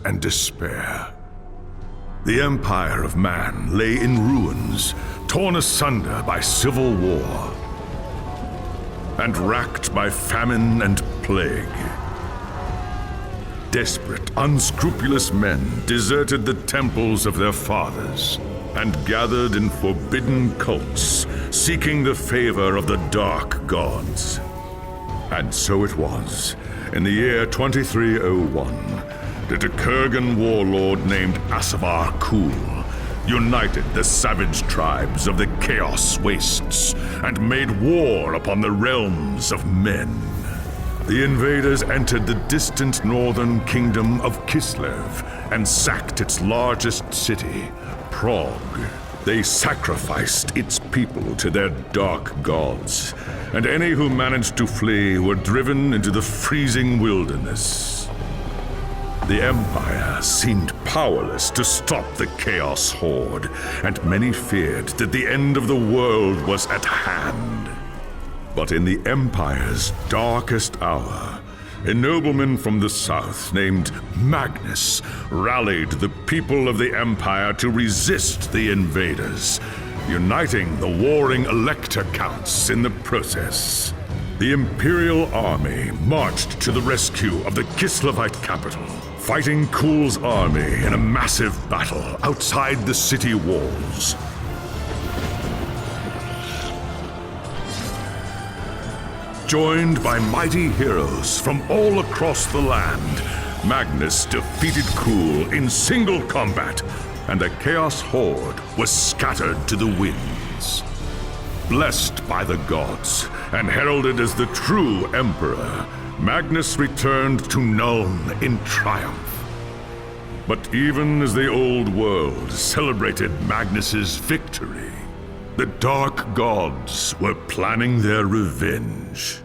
and despair. The empire of man lay in ruins, torn asunder by civil war, and racked by famine and plague. Desperate, unscrupulous men deserted the temples of their fathers and gathered in forbidden cults, seeking the favor of the dark gods. And so it was, in the year 2301, that a Kurgan warlord named Asavar Kul united the savage tribes of the Chaos Wastes and made war upon the realms of men. The invaders entered the distant northern kingdom of Kislev and sacked its largest city, Prague. They sacrificed its people to their dark gods, and any who managed to flee were driven into the freezing wilderness. The Empire seemed powerless to stop the Chaos Horde, and many feared that the end of the world was at hand. But in the Empire's darkest hour, a nobleman from the south named Magnus rallied the people of the Empire to resist the invaders, uniting the warring Elector Counts in the process. The Imperial army marched to the rescue of the Kislevite capital, fighting Kul's army in a massive battle outside the city walls. Joined by mighty heroes from all across the land, Magnus defeated Kul in single combat, and the Chaos Horde was scattered to the winds. Blessed by the gods and heralded as the true Emperor, Magnus returned to Nuln in triumph. But even as the old world celebrated Magnus's victory, the dark gods were planning their revenge.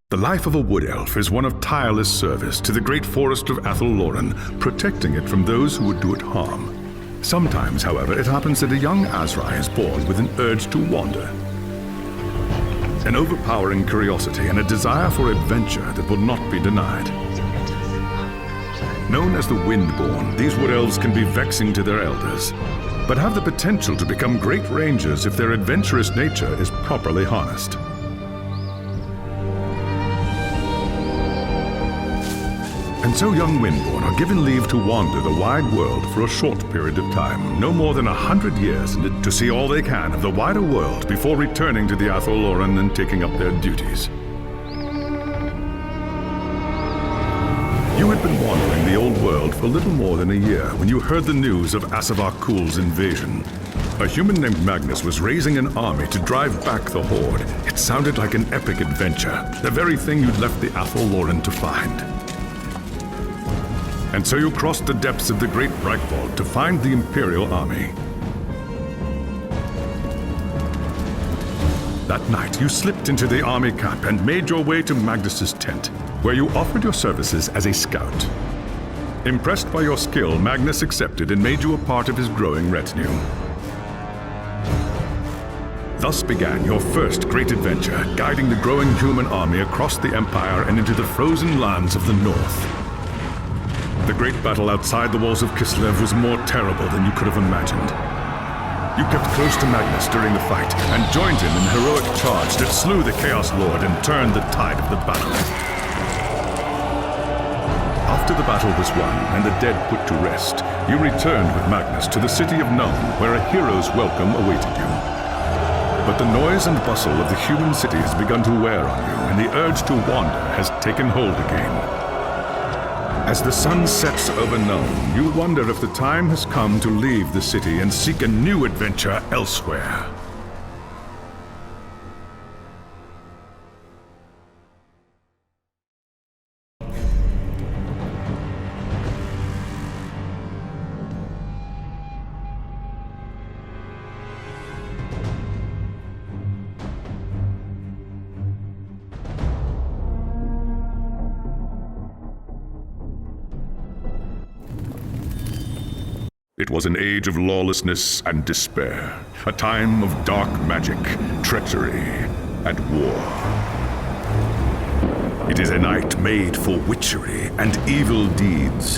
The life of a wood elf is one of tireless service to the great forest of Athel-Loren, protecting it from those who would do it harm. Sometimes, however, it happens that a young Azrai is born with an urge to wander. An overpowering curiosity and a desire for adventure that will not be denied. Known as the Windborn, these wood elves can be vexing to their elders, but have the potential to become great rangers if their adventurous nature is properly harnessed. And so young Windborn are given leave to wander the wide world for a short period of time, no more than 100 years, to see all they can of the wider world before returning to the Athel-Loren and taking up their duties. You had been wandering the old world for little more than a year when you heard the news of Asavar Kul's invasion. A human named Magnus was raising an army to drive back the Horde. It sounded like an epic adventure, the very thing you'd left the Athel-Loren to find. And so you crossed the depths of the Great Breitwald to find the Imperial army. That night, you slipped into the army camp and made your way to Magnus's tent, where you offered your services as a scout. Impressed by your skill, Magnus accepted and made you a part of his growing retinue. Thus began your first great adventure, guiding the growing human army across the Empire and into the frozen lands of the North. The great battle outside the walls of Kislev was more terrible than you could have imagined. You kept close to Magnus during the fight and joined him in the heroic charge that slew the Chaos Lord and turned the tide of the battle. After the battle was won and the dead put to rest, you returned with Magnus to the city of Nuln, where a hero's welcome awaited you. But the noise and bustle of the human city has begun to wear on you, and the urge to wander has taken hold again. As the sun sets over Nuln, you wonder if the time has come to leave the city and seek a new adventure elsewhere. It was an age of lawlessness and despair, a time of dark magic, treachery, and war. It is a night made for witchery and evil deeds,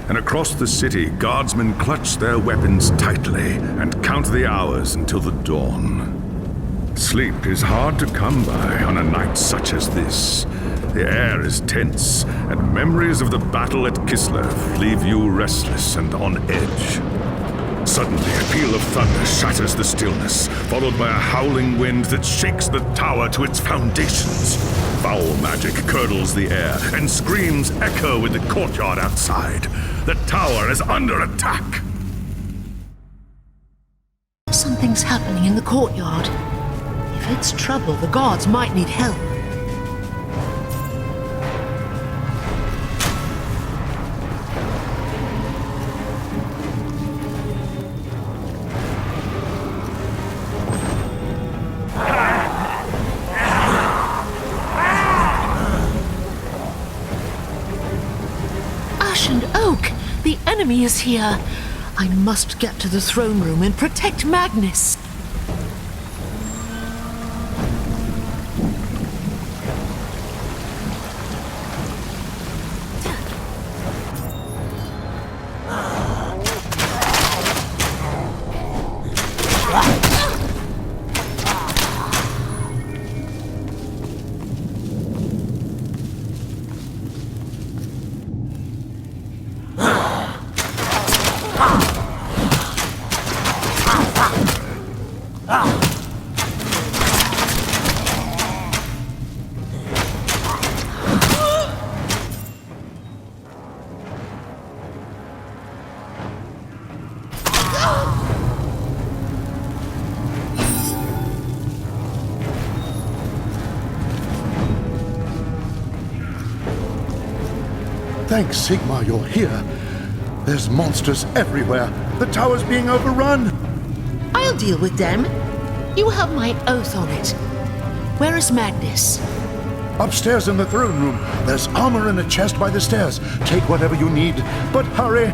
and across the city, guardsmen clutch their weapons tightly and count the hours until the dawn. Sleep is hard to come by on a night such as this. The air is tense, and memories of the battle at Kislev leave you restless and on edge. Suddenly, a peal of thunder shatters the stillness, followed by a howling wind that shakes the tower to its foundations. Foul magic curdles the air, and screams echo in the courtyard outside. The tower is under attack! Something's happening in the courtyard. If it's trouble, the guards might need help. Ash and Oak! The enemy is here! I must get to the throne room and protect Magnus! Thanks, Sigmar, you're here. There's monsters everywhere. The tower's being overrun. I'll deal with them. You have my oath on it. Where is Magnus? Upstairs in the throne room. There's armor in a chest by the stairs. Take whatever you need, but hurry.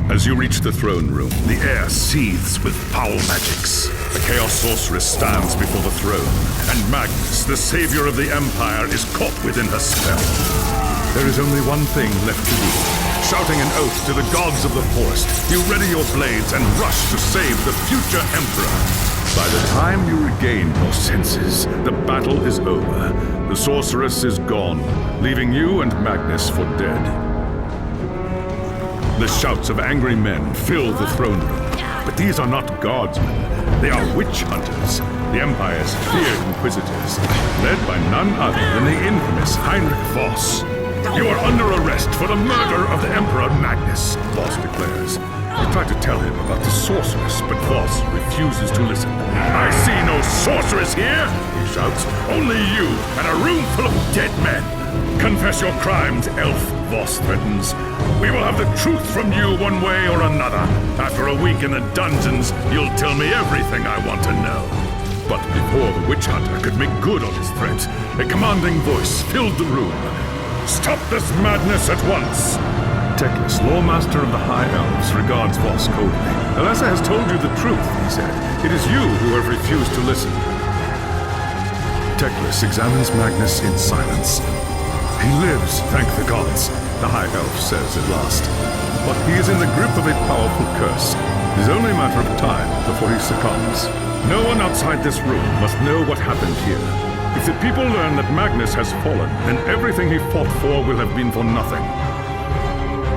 As you reach the throne room, the air seethes with foul magics. The Chaos Sorceress stands before the throne, and Magnus, the savior of the Empire, is caught within her spell. There is only one thing left to do. Shouting an oath to the gods of the forest, you ready your blades and rush to save the future Emperor. By the time you regain your senses, the battle is over. The sorceress is gone, leaving you and Magnus for dead. The shouts of angry men fill the throne room. But these are not guardsmen. They are witch hunters, the Empire's feared inquisitors, led by none other than the infamous Heinrich Voss. You are under arrest for the murder of the Emperor Magnus, Voss declares. You try to tell him about the sorceress, but Voss refuses to listen. I see no sorceress here, he shouts. Only you and a room full of dead men. Confess your crimes, elf, Voss threatens. We will have the truth from you one way or another. After a week in the dungeons, you'll tell me everything I want to know. But before the witch hunter could make good on his threat, a commanding voice filled the room. Stop this madness at once! Teclis, Lawmaster of the High Elves, regards Voss coldly. Alessa has told you the truth, he said. It is you who have refused to listen. Teclis examines Magnus in silence. He lives, thank the gods, the High Elf says at last. But he is in the grip of a powerful curse. It is only a matter of time before he succumbs. No one outside this room must know what happened here. If the people learn that Magnus has fallen, then everything he fought for will have been for nothing.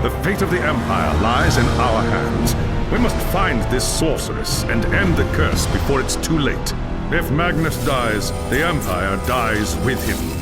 The fate of the Empire lies in our hands. We must find this sorceress and end the curse before it's too late. If Magnus dies, the Empire dies with him.